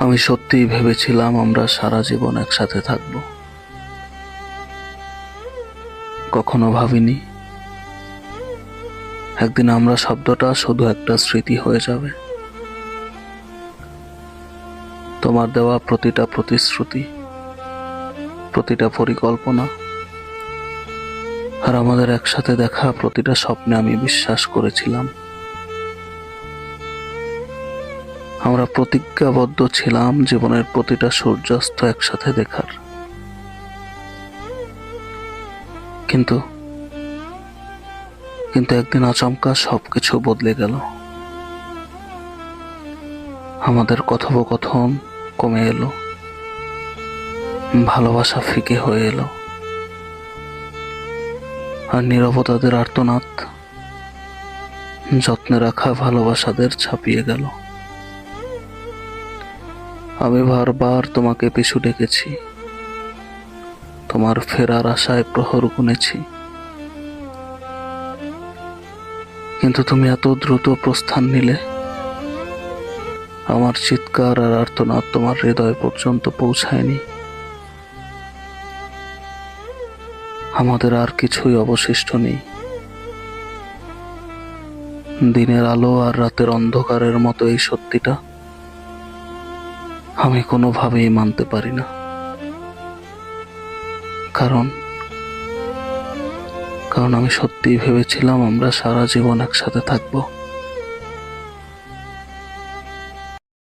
আমি সত্যিই ভেবেছিলাম আমরা সারা জীবন একসাথে থাকব। কখনো ভাবিনি একদিন আমরা শব্দটা শুধু একটা স্মৃতি হয়ে যাবে। তোমার দেওয়া প্রতিটা প্রতিশ্রুতি, প্রতিটা পরিকল্পনা আর আমাদের একসাথে দেখা প্রতিটা স্বপ্নে আমি বিশ্বাস করেছিলাম। আমরা প্রতিজ্ঞাবদ্ধ ছিলাম জীবনের প্রতিটা সূর্যাস্ত একসাথে দেখার। কিন্তু কিন্তু একদিন আচমকা সবকিছু বদলে গেল। আমাদের কথোপকথন কমে এলো, ভালোবাসা ফিকে হয়ে এলো, আর নীরবতাদের আর্তনাদ যত্নে রাখা ভালোবাসাদের ছাপিয়ে গেল। আমি বারবার তোমাকে পিছু ডেকেছি, তোমার ফেরার আশায় প্রহর গুনেছি, কিন্তু তুমি এত দ্রুত প্রস্থান নিলে আমার চিৎকার আর আর্তনাদ তোমার হৃদয় পর্যন্ত পৌঁছায়নি। আমাদের আর কিছুই অবশিষ্ট নেই। দিনের আলো আর রাতের অন্ধকারের মতো এই সত্যিটা আমি কোনোভাবেই মানতে পারি না। কারণ আমি সত্যিই ভেবেছিলাম আমরা সারা জীবন একসাথে থাকবো।